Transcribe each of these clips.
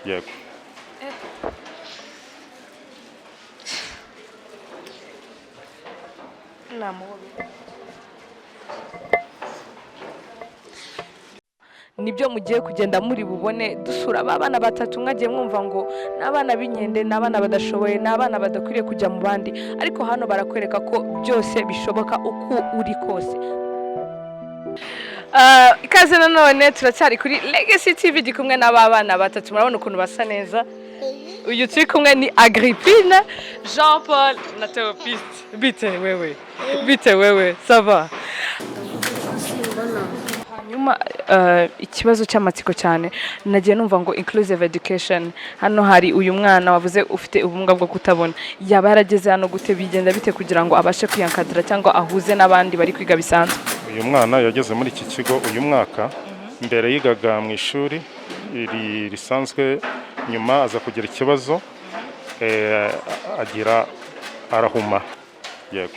yego. nibyo mugiye kugenda muri bubone dusura abana batatu mwagiye mwumva ngo n'abana b'inkende n'abana badashoboye n'abana badakwiriye kujya mu bandi, ariko hano barakwereka ko byose bishoboka uko uri kose. Ikaze nanone turacyari kuri Legacy TV ndi kumwe n'aba bana batatu, murabona ukuntu basa neza. Uyu turi kumwe ni Agrippine, Jean Paul na Théophiste. Bite wewe ça va? Hanyuma ikibazo cy'amatsiko cyane nagiye numva ngo inclusive education, hano hari uyu mwana wavuze ufite ubumuga bwo kutabona, yaba yarageze hano gute, bigenda bite kugira ngo abashe kwiyankadira cyangwa ahuze n'abandi bari kwiga bisanzwe? Uyu mwana yageze muri iki kigo uyu mwaka, mbere yigaga mu ishuri risanzwe, nyuma aza kugira ikibazo agira arahuma. Yego.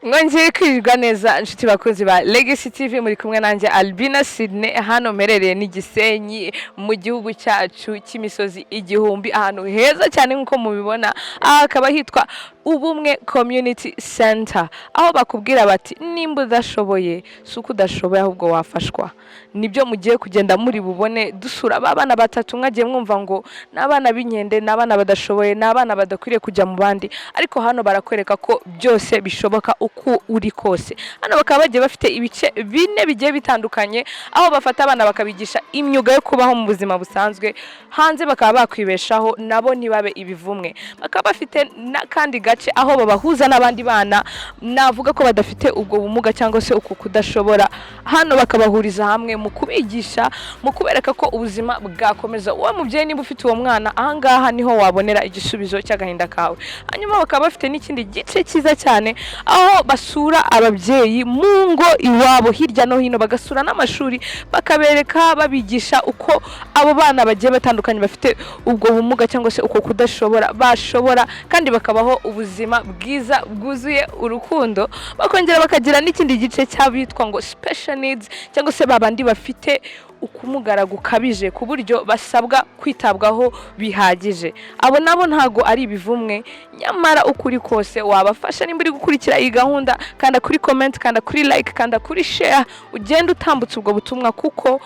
Mwongeye kwirirwa neza inshuti bakunzi ba Legacy TV, muri kumwe nanjye Albina Sydney, hano merereye ni Gisenyi mu gihugu cyacu cy'imisozi igihumbi, ahantu heza cyane nkuko mubibona. Akaba hitwa UBUMWE COMMUNITY CENTER, aho bakubwira bati nimba udashoboye suko udashoboye ahubwo wafashwa. Nibyo mugiye kugenda muri bubone dusura abana batatu mwagiye mwumva ngo n'abana b'inkende n'abana badashoboye n'abana badakwiriye kujya mu bandi, ariko hano barakwereka ko byose bishoboka uko uri kose. Hano bakaba bagiye bafite ibice bine bigiye bitandukanye, aho bafata abana bakabigisha imyuga yo kubaho mu buzima busanzwe, hanze bakaba bakwibeshaho nabo ntibabe ibivumwe. Bakaba bafite kandi gace aho babahuza n'abandi bana navuga ko badafite ubwo bumuga cyangwa se uko kudashobora, hano bakabahuriza hamwe mu kubigisha, mu kubereka ko ubuzima bwakomeza. Uwo mubyeyi niba ufite uwo mwana, ahangaha niho wabonera igisubizo cy'agahinda kawe. Hanyuma bakaba bafite n'ikindi gice cyiza cyane aho basura ababyeyi mu ngo iwabo hirya no hino, bagasura n'amashuri bakabereka, babigisha uko abo bana bagiye batandukanye bafite ubwo bumuga cyangwa se uko kudashobora bashobora, kandi bakabaho ubuzima bwiza bwuzuye urukundo. Bakongera bakagira n'ikindi gice cy'abitwa ngo special needs, cyangwa se babandi bafite ukumugara gukabije ku buryo basabwa kwitabwaho bihagije. Abo nabo ntago ari ibivumwe, nyamara ukuri kose wabafasha. Nimba uri gukurikira iyi gahunda, kanda kuri comment, kanda kuri like, kanda kuri share, ugenda utambutsa ubwo butumwa, kuko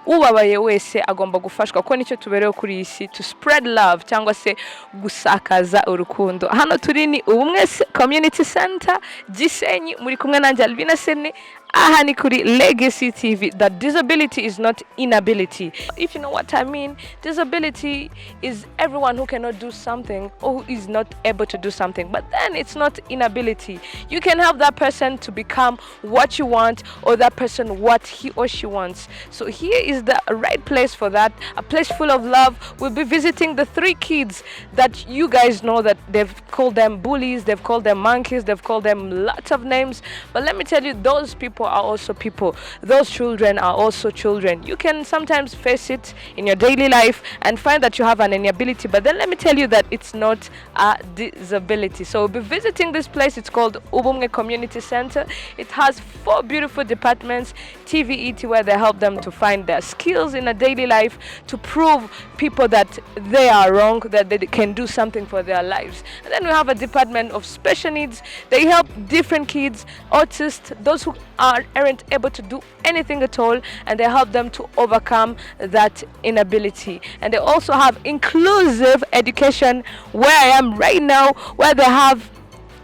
ubabaye wese agomba gufashwa, ko nicyo tubereho kuri iyi si, to spread love cyangwa se gusakaza urukundo. Hano turi ni UBUMWE Community Center Gisenyi, muri kumwe nanjye Albina Sydney. Aha ni kuri Legacy TV. That disability is not inability. If you know what I mean, disability is everyone who cannot do something or who is not able to do something, but then it's not inability. You can help that person to become what you want, or that person what he or she wants. So here is the right place for that, a place full of love. We'll be visiting the 3 kids that you guys know that they've called them bullies, they've called them monkeys, they've called them lots of names, but let me tell you, those people are also people. Those children are also children. You can sometimes face it in your daily life and find that you have an inability, but then let me tell you that it's not a disability. So we'll be visiting this place. It's called UBUMWE Community Center. It has 4 beautiful departments, TVET, where they help them to find their skills in a daily life, to prove people that they are wrong, that they can do something for their lives. And then we have a department of special needs. They help different kids, autists, those who aren't able to do anything at all, and they help them to overcome that inability. And they also have inclusive education, where I am right now, where they have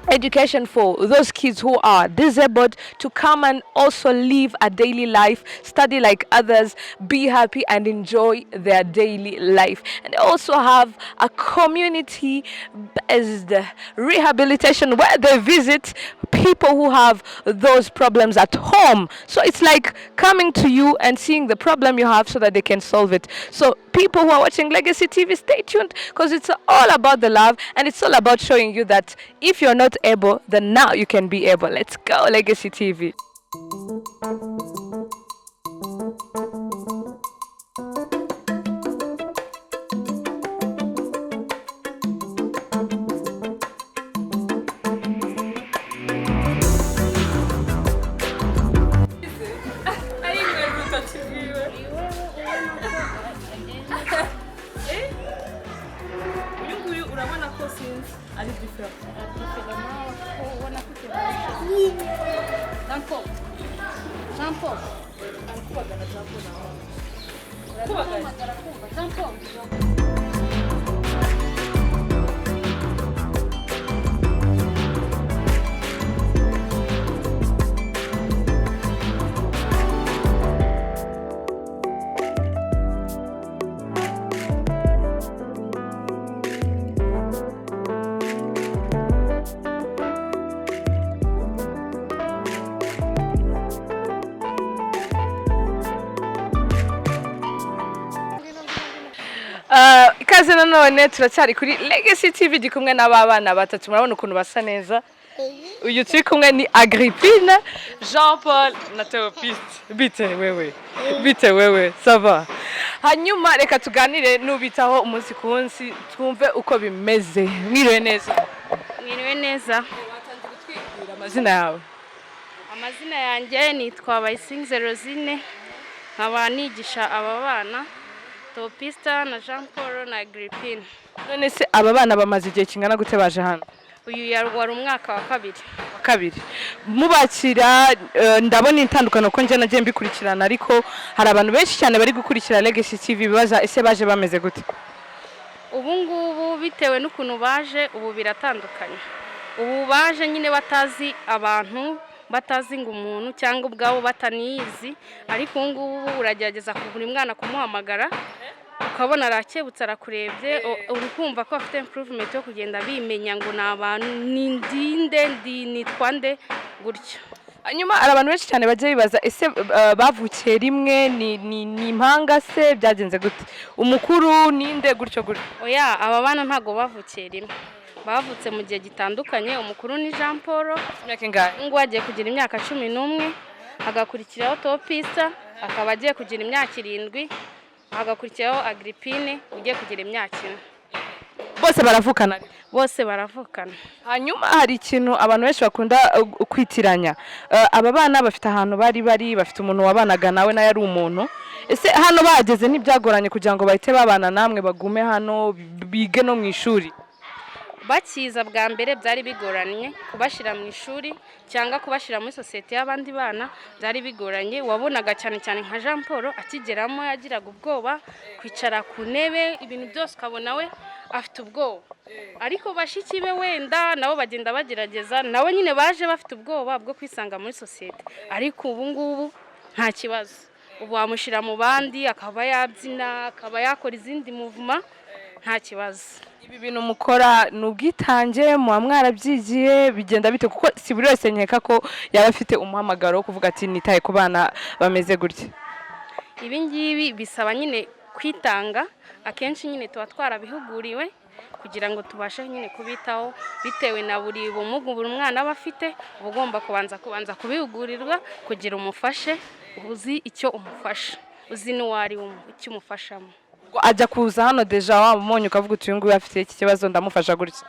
education for those kids who are disabled to come and also live a daily life, study like others, be happy and enjoy their daily life. And they also have a community-based rehabilitation, where they visit people who have those problems at home. So it's like coming to you and seeing the problem you have so that they can solve it. So people who are watching Legacy TV, stay tuned, because it's all about the love, and it's all about showing you that if you're not not able, then now you can be able. Let's go, Legacy TV. Ikaze nanone turacyari kuri Legacy TV gikumwe n'abana batatu murabona ukuntu basa neza. Uyu turi kumwe ni Agrippine, Jean Paul na Théophiste. Bite wewe ça va? Hanyuma reka tuganire n'ubitaho umunsi ku munsi twumve uko bimeze. Mwiriwe neza. Mwiriwe neza. Watangiye gutwikira amazina yawe. Amazina yanjye nitwa Bayisinze Rosine. Nkaba nigisha aba bana Théophiste na Jean Paul na Agrippine. None se aba bana bamaze igihe kingana gute baje hano? Uyu wari umwaka wa kabiri. Mubakira ndabona intandukano ko nje nagiye mbikurikirana ariko hari abantu benshi cyane bari gukurikira Legacy TV bibaza ese baje bameze gute? Ubu ngubu bitewe n'ukuntu baje ubu biratandukanye. Ubu baje nyine batazi abantu, batazi ngo umuntu cyangwa ubwabo bataniyizi, ariko ubu ngubu uragerageza kugura umwana kumuhamagara ukabona arakebutse arakurebye, uri kumva ko afite improvement yo kugenda bimenya ngo nabantu nitwa nde gutyo. Hanyuma hari abantu benshi cyane bagiye bibaza ese bavukiye rimwe ni impanga se byagenze gute? Umukuru ninde gutyo? Oya, aba bana ntago bavukiye rimwe. Bavutse mu gihe gitandukanye. Umukuru ni Jean Paul, imyaka ingahe? ngo agiye kugira imyaka 11, hagakurikiraho Théophiste akaba agiye kugira imyaka 7, hagakurikiraho Agrippine ugiye kugira imyaka 4. Bose baravukana? Bose baravukana. Hanyuma hari ikintu abantu benshi bakunda kwitiranya. Aba bana bafite ahantu bari bafite umuntu wabanaga nawe na yari umuntu. Ese hano bageze n'ibyagoranye kugira ngo bahite babana namwe bagume hano bige no mu ishuri? Bakiza bwa mbere byari bigoranye kubashira mu ishuri cyangwa kubashira muri societe y'abandi bana, byari bigoranye. Wabonaga cyane cyane nka Jean Paul akigeramo yagiraga ubwoba kwicara ku ntebe, ibintu byose ukabona we afite ubwoba. Ariko bashiki be wenda nabo bagenda bagerageza, nawe nyine baje bafite ubwoba bwo kwisanga muri societe, ariko ubu ngubu nta kibazo. Ubu wamushira mu bandi akaba yabyina, akaba yakora izindi movement, nta kibazo. Ibi bintu mukora n'ubwitange muba mwarabyigiye bigenda bite? Kuko si buri wese nkeka ko yaba afite umuhamagaro wo kuvuga ati nitaye ku bana bameze gutya. Ibi ngibi bisaba nyine kwitanga, akenshi nyine tuba twarabihuguriwe kugira ngo tubashe nyine kubitaho bitewe na buri bumuga buri mwana aba afite. Uba ugomba kubanza kubihugurirwa kugira umufashe, uzi icyo umufasha, uzi n'uwari icyo umufashamo. Ajya kuza hano deja wamumonye ukavuga uti uyu nguyu afite iki kibazo ndamufasha gutya.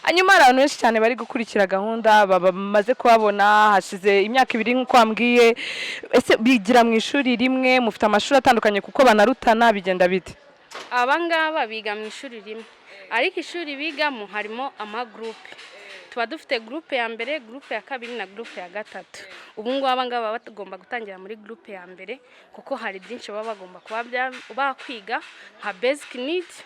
Hanyuma hari abantu benshi cyane bari gukurikira gahunda bamaze kubabona hashize imyaka 2 nk'uko wambwiye. Ese bigira mu ishuri rimwe, mufite amashuri atandukanye kuko banarutana, bigenda bite? Aba ngaba biga mu ishuri rimwe, ariko ishuri bigamo harimo groupe. Tuba dufite groupe ya mbere, groupe ya kabiri na groupe ya gatatu. Ubu ngubu aba ngaba bagomba gutangira muri groupe ya mbere kuko hari byinshi baba bagomba kuba bakwiga nka basic needs,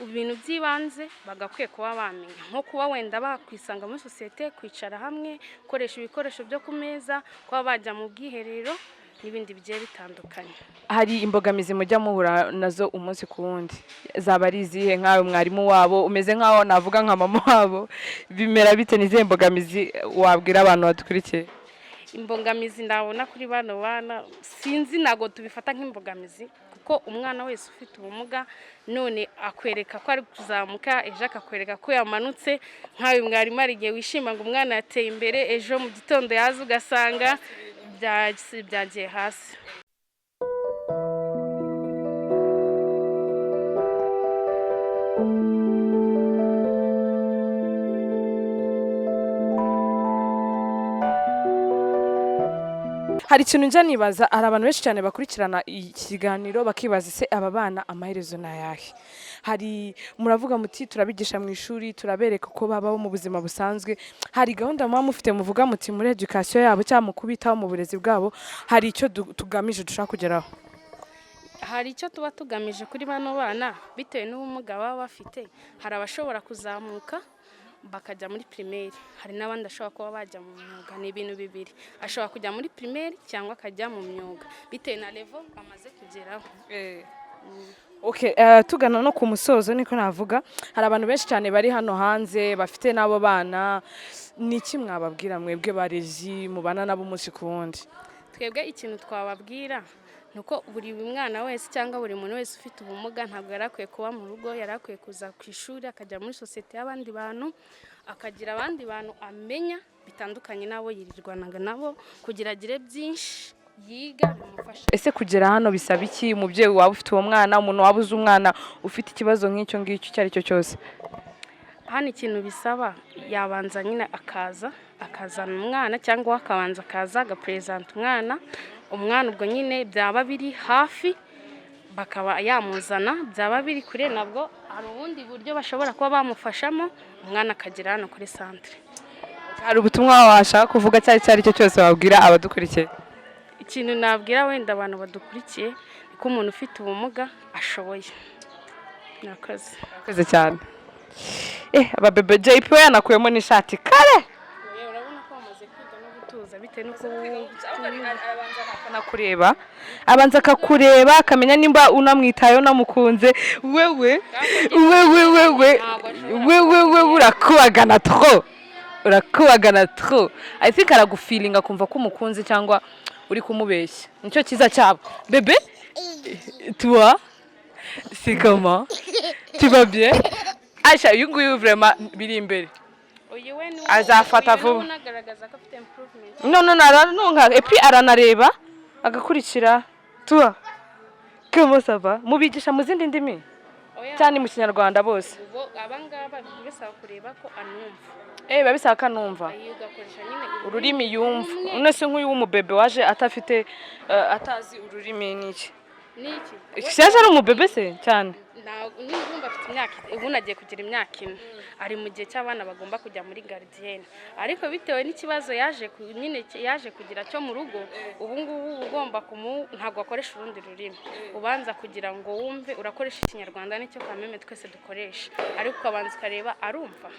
ibintu by'ibanze bagakwiye kuba bamenya, nko kuba wenda bakwisanga muri societe, kwicara hamwe, gukoresha ibikoresho byo ku meza, kuba bajya mu bwiherero n'ibindi bigiye bitandukanye. Hari imbogamizi mujya muhura nazo umunsi ku wundi? Zaba ari izihe? Nkawe mwarimu wabo umeze nkaho navuga nka mama wabo, bimera bite? Nizihe imbogamizi wabwira abantu badukurikiye? Imbogamizi ndabona kuri bano bana sinzi, nago tubifata nk'imbogamizi ko umwana wese ufite ubumuga none akwereka ko ari kuzamuka, ejo akakwereka ko yamanutse. Nk'ayo mwarimu ari igihe wishima ngo umwana yateye imbere, ejo mu gitondo yaza ugasanga byagiye hasi. Hari ikintu njya nibaza, hari abantu benshi cyane bakurikirana ikiganiro bakibaza ese aba bana amaherezo ni ayahe? Hari muravuga muti turabigisha mu ishuri, turabereka uko babaho mu buzima busanzwe. Hari gahunda muba mufite muvuga muti muri education yabo cyangwa mu kubitaho mu burezi bwabo, hari icyo tugamije dushaka kugeraho? Hari icyo tuba tugamije kuri bano bana bitewe n'ubumuga baba bafite. Hari abashobora kuzamuka bakajya muri primaire, hari n'abandi ashobora kuba bajya mu myuga. Ni ibintu bibiri, ashobora kujya muri primaire cyangwa akajya mu myuga bitewe na level amaze kugeraho. Okay, tugana no ku musozo niko navuga. Hari abantu benshi cyane bari hano hanze bafite nabo bana, ni iki mwababwira mwebwe barezi mubana nabo umunsi ku wundi? Twebwe ikintu twababwira nuko buri mwana wese cyangwa buri muntu wese ufite ubumuga ntabwo yarakwiye kuba mu rugo, yarakwiye kuza ku ishuri akajya muri societe y'abandi bantu, akagira abandi bantu amenya bitandukanye nabo yirirwanaga nabo, kugira agire byinshi yiga bimufasha. Ese kugera hano bisaba iki? Umubyeyi waba ufite uwo mwana, umuntu waba uzi umwana ufite ikibazo nk'icyo ngicyo icyo ari cyo cyose, hano ikintu bisaba yabanza nyine akazana umwana, cyangwa akabanza akaza agapresenta umwana ubwo nyine byaba biri hafi bakaba yamuzana, byaba biri kure nabwo hari ubundi buryo bashobora kuba bamufashamo, umwana akagera hano kuri centre. Hari ubutumwa washaka kuvuga cyari cyo cyose wabwira abadukurikiye? Ikintu nabwira wenda abantu badukurikiye ni ko umuntu ufite ubumuga ashoboye. Nakoze cyane. Aba bebe JP yanakuyemo n'ishati kare. Urabona ko bamaze kwiga no gutuza bitewe nuko abanza akakureba akamenya nimba unamwitayeho namukunze. Wewe urakubagana trop. I think aragufilinga kumva ko umukunzi cyangwa uri kumubeshya. Nicyo kiza cyabo. Bebe, toi, c'est comment? Tu vas bien? Aisha, uyu nguyu vraiment biri imbere. Azafata vuba. No, et puis aranareba agakurikira. Toi, comment ça va? Mubigisha mu zindi ndimi cyane mu Kinyarwanda bose? Abangaba bisaba kureba ko anumva. Babisaba kanumva ururimi yumva. Unese nk'uyu w'umubebe waje atafite atazi ururimi niki cyaje ari umubebe se cyane. N'ubumva afite imyaka, ubu nagiye kugira imyaka 4, ari mu gihe cy'abana bagomba kujya muri gardienne, ariko bitewe n'ikibazo yaje kugira cyo mu rugo, ubu ngubu ugomba ntabwo akoresha urundi rurimi, ubanza kugira ngo wumve urakoresha Ikinyarwanda nicyo kameme twese dukoresha, ariko ukabanza ukareba arumva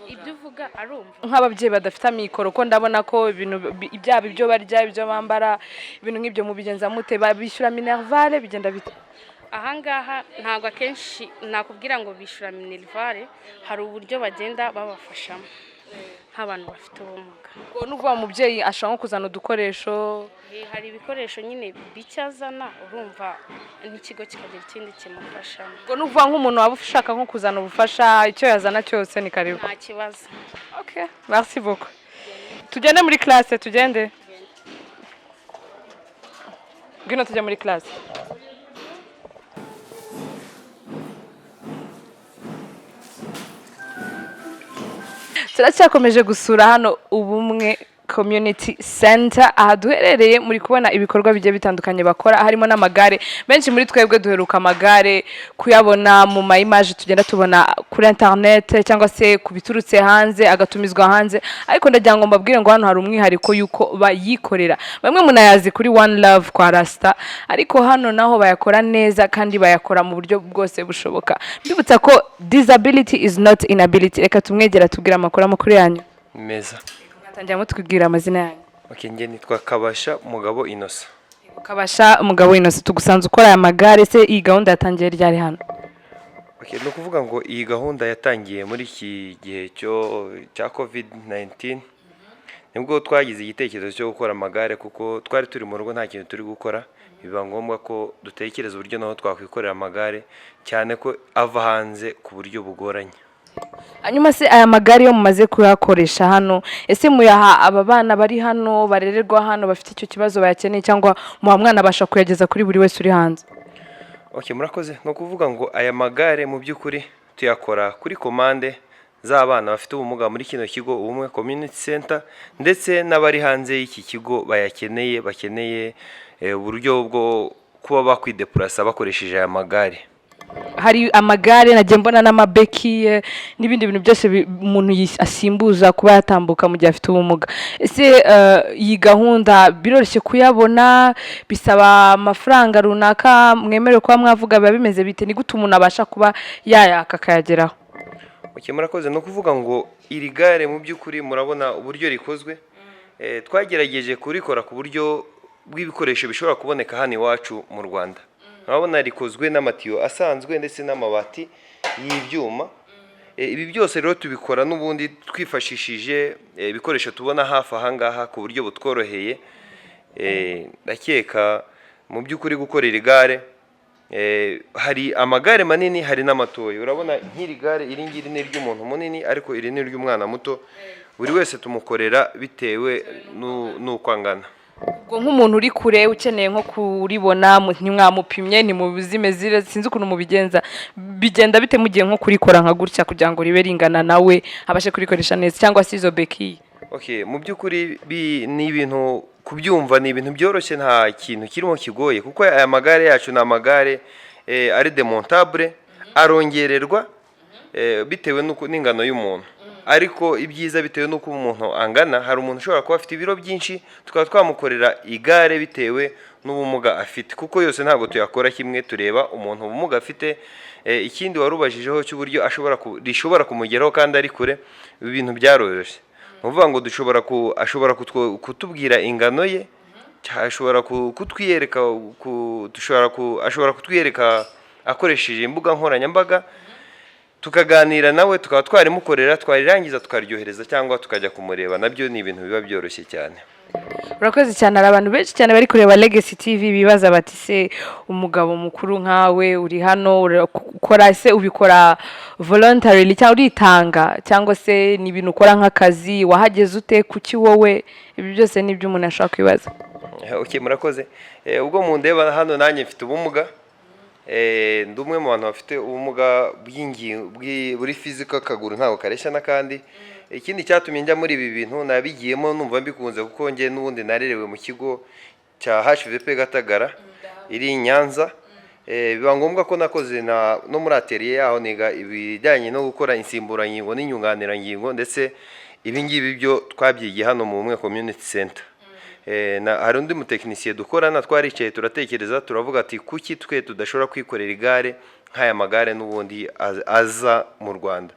ibyo uvuga arumva. Nk'ababyeyi badafite amikoro ko ndabona ko ibintu ibyabo ibyo barya ibyo bambara ibintu nk'ibyo mubigenza mute? Babishyura minervale bigenda bite? Ahangaha ntabwo akenshi nakubwira ngo bishura minervale, hari uburyo bagenda babafashamo nk'abantu bafite ubumuga. Ngo nuvuga umubyeyi ashaka kuzana udukoresho, hari ibikoresho nyine bicyazana, urumva n'ikigo kikagira ikindi kimufashamo. Ngo nuvuga nk'umuntu waba ushaka nko kuzana ubufasha, icyo yazana cyose ni karibu. Nta kibazo. Okay, merci beaucoup. Tugende muri classe, tugende. Ngwino tujya muri classe. Turacyakomeje gusura hano Ubumwe Community Center, aha duherereye muri kubona ibikorwa bijye bitandukanye bakora, harimo n'amagare. Benshi muri twebwe duheruka amagare kuyabona mu image tugenda tubona kuri internet cyangwa se kubiturutse hanze agatumizwa hanze, ariko ndagira ngo mbabwire ngo hano hari umwihariko yuko bayikorera. Bamwe munayazi kuri One Love kwa Rasta, ariko hano naho bayakora neza kandi bayakora mu buryo bwose bushoboka. Mbibutsa ko disability is not inability. Reka tumwegera tugira amakuru yanyu meza. Tangira mutwibwira amazina yanyu. Okay, nge nitwa Kabasha Mugabo Innocent. Kabasha Mugabo Innocent, tugusanze ukora aya magare, se iyi gahunda yatangiye ryari hano? Okay, no kuvuga ngo iyi gahunda yatangiye muri iki gihe cya COVID-19, nibwo twagize igitekerezo cyo gukora amagare kuko twari turi mu rugo nta kintu turi gukora, biba ngombwa ko dutekereza uburyo naho twakwikorera amagare cyane ko ava hanze ku buryo bugoranye. hanyuma se aya magare yo mumaze kuyakoresha hano, ese muyaha aba bana bari hano barererwa hano bafite icyo kibazo bayakeneye, cyangwa muha mwana abasha kuyageza kuri buri wese uri hanze? Murakoze. No kuvuga ngo aya magare mu by'ukuri tuyakora kuri komande z'abana bafite ubumuga muri kino kigo UBUMWE COMMUNITY CENTER, ndetse n'abari hanze y'iki kigo bakeneye uburyo bwo kuba bakwidepurasa bakoresheje aya magare. Hari amagare nagiye mbona n'amabeki n'ibindi bintu byose umuntu asimbuza kuba yatambuka mu gihe afite ubumuga. Ese iyi gahunda biroroshye kuyabona, bisaba amafaranga runaka, mwemerewe kuba mwavuga biba bimeze bite, ni gute umuntu abasha kuba yayaka akayageraho? Murakoze. No kuvuga ngo iri gare mu by'ukuri murabona uburyo rikozwe, twagerageje kurikora ku buryo bw'ibikoresho bishobora kuboneka hano iwacu mu Rwanda. Urabona rikozwe n'amatiyo asanzwe ndetse n'amabati y'ibyuma. Ibi byose rero tubikora n'ubundi twifashishije ibikoresho tubona hafi aha ngaha ku buryo butworoheye. Ndakeka mu by'ukuri gukora iri gare, hari amagare manini hari n'amatoya. Urabona nk'iri gare iri ngiri ni iry'umuntu munini ariko iri ni iry'umwana muto, buri wese tumukorera bitewe n'uko angana. Ubwo nk'umuntu uri kure ukeneye nko kuribona ntimwamupimye ntimubizimezire, sinzi ukuntu mubigenza, bigenda bite mugiye nko kurikora nka gutya kugira ngo ribe ringana nawe abashe kurikoresha neza, cyangwa se izo beki? Mu by'ukuri ni ibintu kubyumva, ni ibintu byoroshye, nta kintu kirimo kigoye kuko aya magare yacu ni amagare ari demontable, arongererwa bitewe n'ingano y'umuntu. Ariko ibyiza bitewe n'uko umuntu angana, hari umuntu ushobora kuba afite ibiro byinshi tukaba twamukorera igare bitewe n'ubumuga afite, kuko yose ntabwo tuyakora kimwe, tureba umuntu ubumuga afite. Ikindi warubajijeho cy'uburyo rishobora kumugeraho kandi ari kure, ibi bintu byaroroshye. Nuvuga ngo ashobora kutubwira ingano ye, ashobora kutwiyereka akoresheje imbuga nkoranyambaga, tukaganira nawe tukaba twarimukorera, twarirangiza tukaryohereza cyangwa tukajya kumureba. Nabyo ni ibintu biba byoroshye cyane. Urakoze cyane. Hari abantu benshi cyane bari kureba Legacy TV bibaza bati se umugabo mukuru nkawe uri hano ukora, se ubikora voluntarily cyangwa uritanga, cyangwa se ni ibintu ukora nk'akazi, wahageze ute, kuki wowe? Ibi byose ni ibyo umuntu ashaka kwibaza. Murakoze. Ubwo mundeba hano nanjye mfite ubumuga, ndi umwe mu bantu bafite ubumuga buri physical, akaguru ntabwo kareshya n'akandi. Ikindi cyatumye njya muri ibi bintu nabigiyemo numva mbikunze kuko njye n'ubundi narerewe mu kigo cya HVP Gatagara iri i Nyanza. Biba ngombwa ko nakoze no muri atelier yaho niga ibijyanye no gukora insimburangingo n'inyunganirangingo, ndetse ibi ngibi byo twabyigiye hano mu UBUMWE COMMUNITY CENTER. Hari undi mutekinisiye dukorana, twaricaye turatekereza turavuga ati kuki twe tudashobora kwikorera igare nk'aya magare n'ubundi aza mu Rwanda.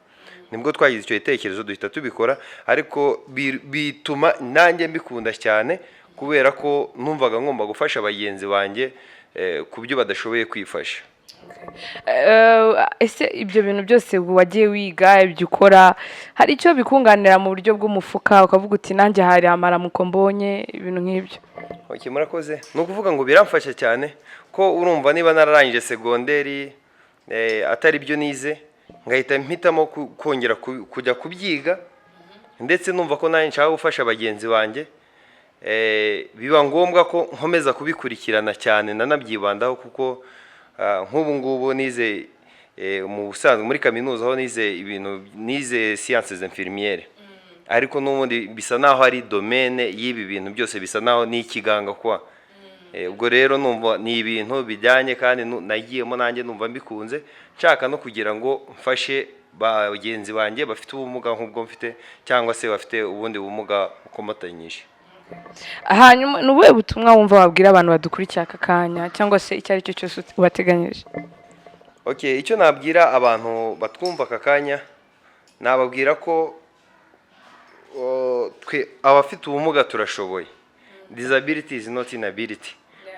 Nibwo twagize icyo gitekerezo duhita tubikora, ariko bituma nanjye mbikunda cyane kubera ko numvaga ngomba gufasha bagenzi banjye ku byo badashoboye kwifasha. Ese ibyo bintu byose wagiye wiga ibyo ukora, hari icyo bikunganira mu buryo bw'umufuka ukavuga uti nanjye hari amaramuko mbonye ibintu nk'ibyo? Murakoze. Ni ukuvuga ngo biramfasha cyane ko urumva niba nararangije segonderi atari byo nize, ngahita mpitamo kongera kujya kubyiga, ndetse numva ko nanjye nshaka gufasha bagenzi banjye, biba ngombwa ko nkomeza kubikurikirana cyane nanabyibandaho, kuko nk'ubu ngubu nize mu busanzwe muri kaminuza aho nize sciences infirmières, ariko n'ubundi bisa naho ari domaine y'ibi bintu byose, bisa naho ni ikiganga kwa. Ubwo rero numva ni ibintu bijyanye kandi nagiyemo nanjye numva mbikunze, nshaka no kugira ngo mfashe bagenzi banjye bafite ubumuga nk'ubwo mfite, cyangwa se bafite ubundi bumuga bukomatanyije. Hanyuma ni ubuhe butumwa wumva wabwira abantu badukurikira aka kanya, cyangwa se icyo ari cyo cyose ubateganyije? Icyo nabwira abantu batwumva aka kanya, nababwira ko twe abafite ubumuga turashoboye. Disability is not inability.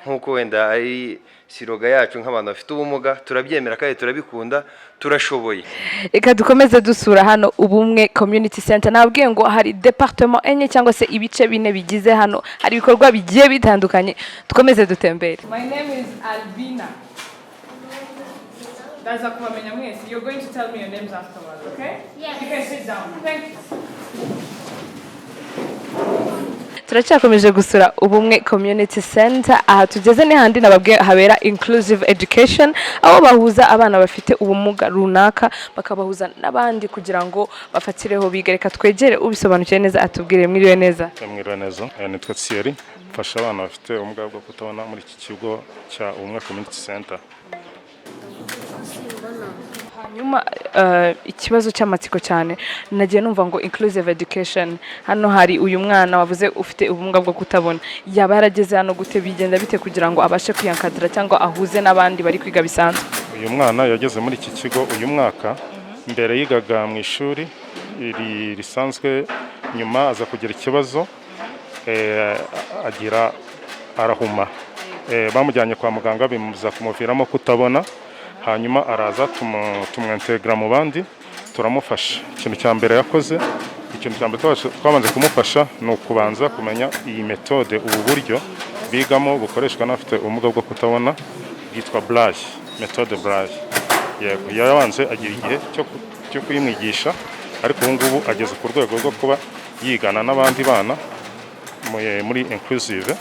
nk'uko wenda ari siroga yacu nk'abantu bafite ubumuga, turabyemera kandi turabikunda, turashoboye. Reka dukomeze dusura hano Ubumwe Community Center. Nabwiye ngo hari departement enye cyangwa se ibice bine bigize hano, hari ibikorwa bigiye bitandukanye. Dukomeze dutembere. My name is Albina. That's akumamenya mwese. You're going to tell me your names afterwards, okay? Yes. You can sit down. Thank you. Turacyakomeje gusura Ubumwe Community Center. Aha tugeze ni handi nababwiye habera inclusive education, aho bahuza abana bafite ubumuga runaka bakabahuza n'abandi kugira ngo bafatireho biga. Reka twegere ubisobanukiye neza atubwire. Mwiriwe neza. Mwiriwe neza. Ni Twasuye, mfasha abana bafite ubumuga bwo kutabona muri iki kigo cya Ubumwe Community Center. Hanyuma ikibazo cy'amatsiko cyane nagiye numva ngo inclusive education, hano hari uyu mwana wavuze ufite ubumuga bwo kutabona, yaba yarageze hano gute, bigenda bite kugira ngo abashe kwiyankadira cyangwa ahuze n'abandi bari kwiga bisanzwe? Uyu mwana yageze muri iki kigo uyu mwaka, mbere yigaga mu ishuri risanzwe, nyuma aza kugira ikibazo agira arahuma, bamujyanye kwa muganga bimuza kumuviramo kutabona, hanyuma araza tumwintegra mu bandi turamufasha. Ikintu cya mbere yakoze, ikintu cya mbere twabanze kumufasha ni ukubanza kumenya iyi metode, ubu buryo bigamo bukoreshwa n'abafite ubumuga bwo kutabona, bwitwa braille, metode braille. Yego, yabanze agira igihe cyo kuyimwigisha, ariko ubu ngubu ageze ku rwego rwo kuba yigana n'abandi bana muri inclusive,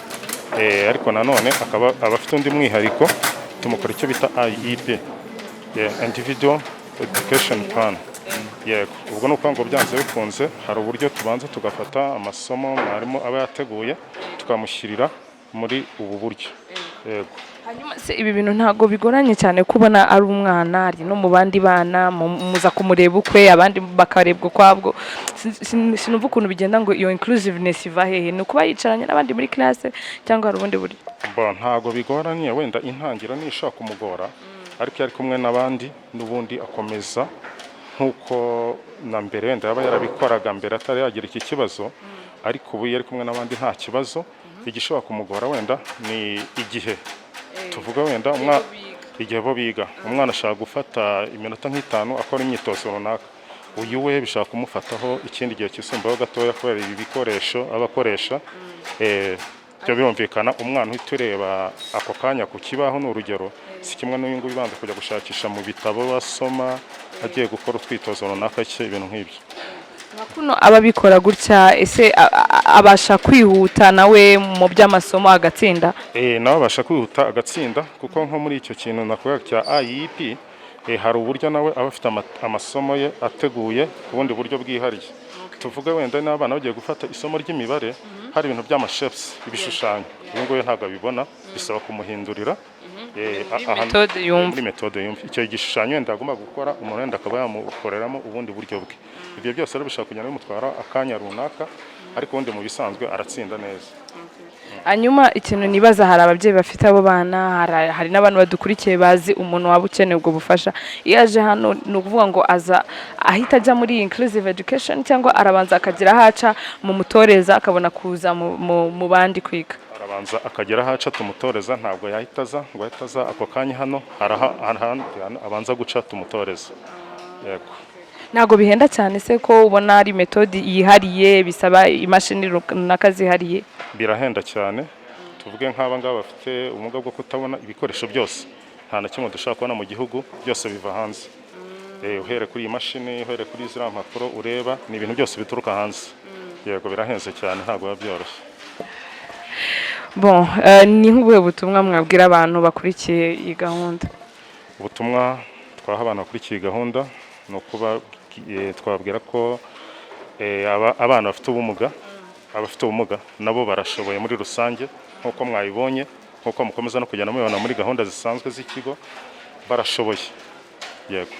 ariko nanone akaba abafite undi mwihariko, tumukora icyo bita IEP, individual education plan. Yego, ubwo ni uko ngo byanze bikunze hari uburyo tubanza tugafata amasomo mwarimu aba yateguye tukamushyirira muri ubu buryo. Yego. Hanyuma se ibi bintu ntago bigoranye cyane kubona ari umwana, ari no mu bandi bana muza kumureba ukwe, abandi bakarebwa kwabwo. Sinumva ukuntu bigenda ngo iyo inclusiveness iva hehe, ni kuba yicaranye n'abandi muri classe cyangwa hari ubundi buryo? Ntago bigoranye, wenda intangira nishaka kumugora, ariko yari kumwe n'abandi n'ubundi akomeza nkuko na mbere wenda yaba yarabikoraga mbere atari yagira iki kibazo, ariko ubu yari kumwe n'abandi nta kibazo. Igishobora kumugora wenda ni igihe tuvuga wenda igihe bo biga, umwana ashaka gufata iminota nk'itanu akora imyitozo runaka, uyu we bishaka kumufataho ikindi gihe kisumbaho gatoya kubera ibi bikoresho abakoresha. Byo birumvikana, umwana uhita ureba ako kanya ku kibaho ni urugero, si kimwe n'uyu nguyu ubanza kujya gushakisha mu bitabo basoma agiye gukora utwitozo runaka cye, ibintu nk'ibyo. Kuno ababikora gutya, ese abasha kwihuta nawe mu by'amasomo agatsinda? Nawe abasha kwihuta agatsinda, kuko nko muri icyo kintu nakuvuga cya IEP, hari uburyo nawe aba afite amasomo ye ateguye ku bundi buryo bwihariye. Tuvuge wenda n'abana bagiye gufata isomo ry'imibare, hari ibintu by'amashapes, ibishushanyo, uyu nguyu ntabwo abibona, bisaba kumuhindurira muri metode yumva icyo gishushanyo wenda agomba gukora, umuntu wenda akaba yamukoreramo ubundi buryo bwe. Ibyo byose rero bishaka kugenda bimutwara akanya runaka, ariko ubundi mu bisanzwe aratsinda neza. Hanyuma ikintu nibaza, hari ababyeyi bafite abo bana, hari n'abantu badukurikiye bazi umuntu waba ukeneye ubwo bufasha, iyo aje hano ni ukuvuga ngo aza ahita ajya muri inclusive education cyangwa arabanza akagira haca mu mutoreza akabona kuza mu bandi kwiga? Arabanza akagira haca tumutoreza, ntabwo yahita aza ngo ahita aza ako kanya hano, abanza guca tumutoreza. Yego. Ntago bihenda cyane se ko ubona ari metode yihariye, bisaba imashini runaka zihariye? Birahenda cyane, tuvuge nk'aba ngaba bafite ubumuga bwo kutabona, ibikoresho byose nta na kimwe dushaka kubona mu gihugu, byose biva hanze. Uhere kuri iyi mashini, uhere kuri ziriya mpapuro ureba, ni ibintu byose bituruka hanze. Yego, birahenze cyane, ntabwo biba byoroshye. Ni nk'ubuhe butumwa mwabwira abantu bakurikiye iyi gahunda? Ubutumwa twaha abantu bakurikiye gahunda ni ukuba twabwira ko abana bafite ubumuga, abafite ubumuga nabo barashoboye muri rusange, nk'uko mwabibonye, nk'uko mukomeza no kugenda mubibona muri gahunda zisanzwe z'ikigo, barashoboye. Yego.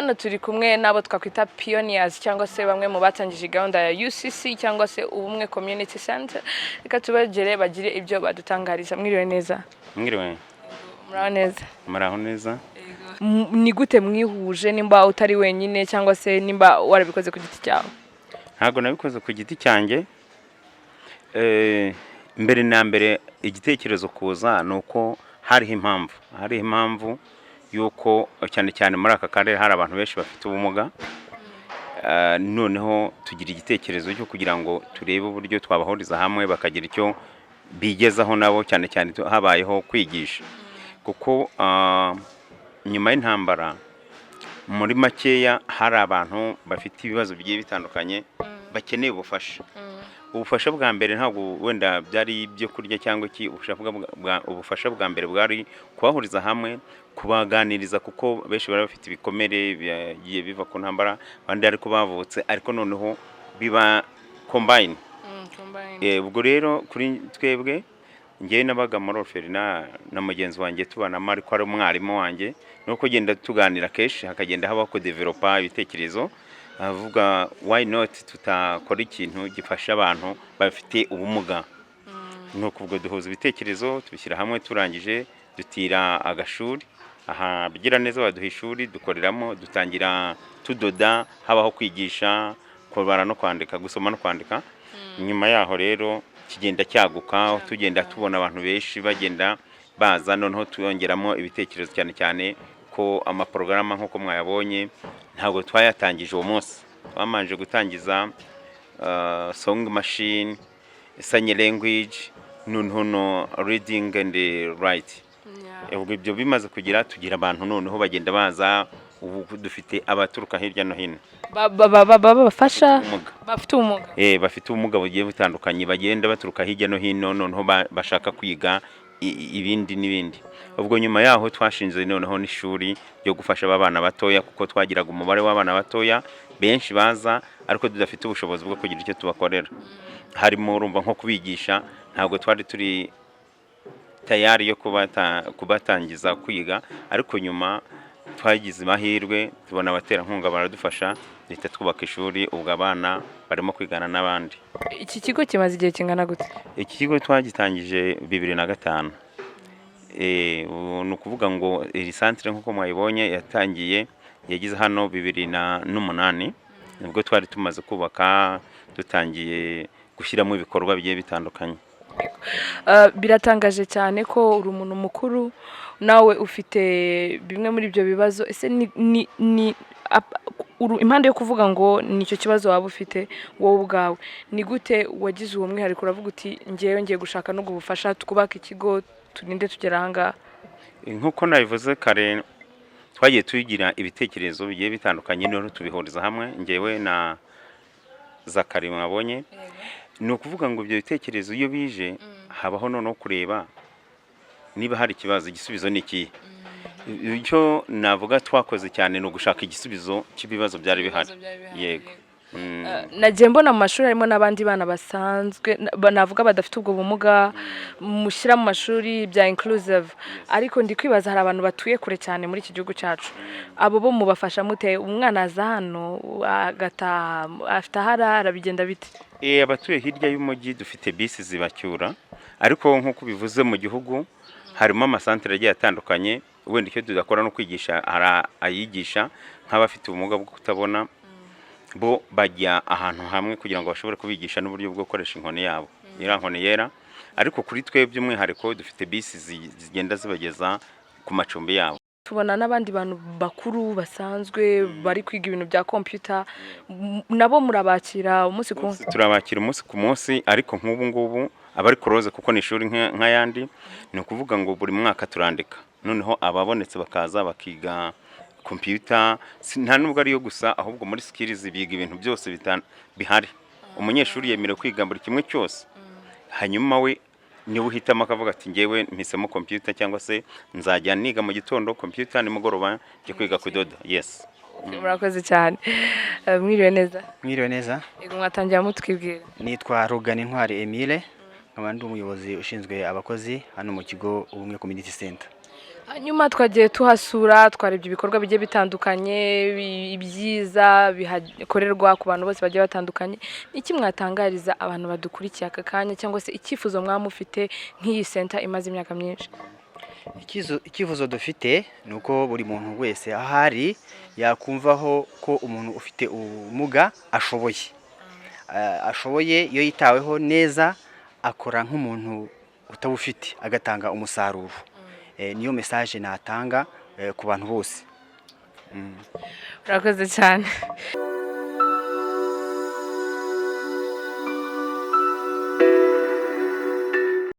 hano turi kumwe n'abo twakwita pioneers cyangwa se bamwe mu batangije gahunda ya UCC cyangwa se ubumwe community center. Reka tubagere bagire ibyo badutangariza. Mwiriwe neza? Mwiriwe. Muraho neza? Muraho neza. Ni gute mwihuje nimba utari wenyine cyangwa se nimba warabikoze ku giti cyawe? Ntago nabikoze ku giti cyanjye. Mbere na mbere igitekerezo kuza nuko hariho impamvu yuko cyane cyane muri aka karere hari abantu benshi bafite ubumuga. Noneho tugira igitekerezo cyo kugira ngo turebe uburyo twabahuriza hamwe bakagira icyo bigezaho nabo, cyane cyane habayeho kwigisha, kuko nyuma y'intambara muri makeya hari abantu bafite ibibazo bigiye bitandukanye bakeneye ubufasha bwa mbere ntabwo wenda byari ibyo kurya cyangwa iki. Ubufasha bwa mbere bwari kubahuriza hamwe, kubaganiriza, kuko benshi bari bafite ibikomere bigiye biva ku ntambara, abandi ariko bavutse, ariko noneho biba combine. Ubwo rero kuri twebwe ngiye nabaga muri Orphelinat na mugenzi wanjye tubanamo, ariko ari umwarimu wanjye, nuko genda tuganira keshi, hakagenda habaho ko developa ibitekerezo, avuga why not tutakora ikintu gifasha abantu bafite ubumuga. Nuko ubwo duhuza ibitekerezo tubishyira hamwe, turangije dutira agashuri aha bigira neza, baduha ishuri dukoreramo, dutangira tudoda, habaho kwigisha, kubara no kwandika, gusoma no kwandika. Nyuma yaho rero kigenda cyaguka, tugenda tubona abantu benshi bagenda baza, noneho tuyongeramo ibitekerezo, cyane cyane ko amaporogaramu nk'uko mwayabonye ntabwo twayatangije uwo munsi. Twamanje gutangiza song machine, sign language, noneho reading and write. Ubwo ibyo bimaze kugira tugira abantu noneho bagenda baza. Ubu dufite abaturuka hirya no hino bafasha bafite ubumuga, bafite ubumuga bugiye butandukanye, bagenda baturuka hirya no hino, noneho bashaka kwiga ibindi n'ibindi. Ubwo nyuma yaho twashinze noneho n'ishuri ryo gufasha abana batoya, kuko twagiraga umubare w'abana batoya benshi baza, ariko tudafite ubushobozi bwo kugira icyo tubakorera. Harimo urumva nko kubigisha, ntabwo twari turi tayari yo kubatangiza kwiga, ariko nyuma twagize amahirwe tubona abaterankunga baradufasha, leta twubaka ishuri, ubwo abana barimo kwigana n'abandi. Iki kigo kimaze igihe kingana gute? Iki kigo twagitangije 2005. Ni ukuvuga ngo iri centre nk'uko mwayibonye yatangiye yagize hano 2008, nibwo twari tumaze kubaka, dutangiye gushyiramo ibikorwa bigiye bitandukanye. Biratangaje cyane ko uri umuntu mukuru nawe ufite bimwe muri ibyo bibazo. Ese ni impande yo kuvuga ngo nicyo kibazo waba ufite wowe ubwawe, ni gute wagize uwo mwihariko uravuga uti ngiye gushaka no gufasha tukubaka ikigo turinde tugera ahangaha? Nk'uko nabivuze kare, twagiye tugira ibitekerezo bigiye bitandukanye, noneho tubihuriza hamwe, ngewe na Zakari mwabonye. Ni ukuvuga ngo ibyo bitekerezo iyo bije habaho noneho kureba niba hari ikibazo, igisubizo ni iki. Icyo navuga twakoze cyane ni ugushaka igisubizo cy'ibibazo byari bihari. Yego. Nagiye mbona mu mashuri harimo n'abandi bana basanzwe navuga badafite ubwo bumuga mushyira mu mashuri bya inclusive, ariko ndi kwibaza hari abantu batuye kure cyane muri iki gihugu cyacu, abo bo mubafasha mute? Umwana aza hano agataha afite aharara, bigenda bite? Abatuye hirya y'umujyi dufite bisi zibacyura, ariko nk'uko bivuze mu gihugu harimo amasantere agiye atandukanye. Wenda icyo tudakora no kwigisha, ayigisha nk'abafite ubumuga bwo kutabona, bo bajya ahantu hamwe kugira ngo bashobore kubigisha n'uburyo bwo gukoresha inkoni yabo, nkoni yera. Ariko kuri twe by'umwihariko dufite bisi zigenda zibageza ku macumbi yabo. Tubona n'abandi bantu bakuru basanzwe bari kwiga ibintu bya computer, nabo murabakira umunsi ku munsi? Turabakira umunsi ku munsi, ariko nk'ubu ngubu abari kuroze kuko ni ishuri nk'ayandi, ni ukuvuga ngo buri mwaka turandika, noneho ababonetse bakaza bakiga computer. Nta nubwo ariyo gusa, ahubwo muri skills biga ibintu byose bihari. Umunyeshuri yemerewe kwiga buri kimwe cyose, hanyuma we niwe uhitamo akavuga ati ngewe mpisemo computer, cyangwa se nzajya niga mu gitondo computer, nimugoroba njye kwiga kudoda. Yes. Murakoze cyane. Mwiriwe neza? Mwiriwe neza. Yego, mwatangira mutwibwira. Nitwa Rugani Ntwari Emile, nkaba ndi umuyobozi ushinzwe abakozi hano mu kigo UBUMWE COMMUNITY CENTER. Hanyuma twagiye tuhasura twarebye ibikorwa bigiye bitandukanye ibyiza bihakorerwa ku bantu bose bagiye batandukanye. Iki mwatangariza abantu badukurikiye aka kanya cyangwa se icyifuzo mwamufite nk'iyi center imaze imyaka myinshi? Icyifuzo dufite ni uko buri muntu wese ahari yakumvaho ko umuntu ufite ubumuga ashoboye iyo yitaweho neza akora nk'umuntu utabufite agatanga umusaruro. Niyo message natanga ku bantu bose. Urakoze cyane.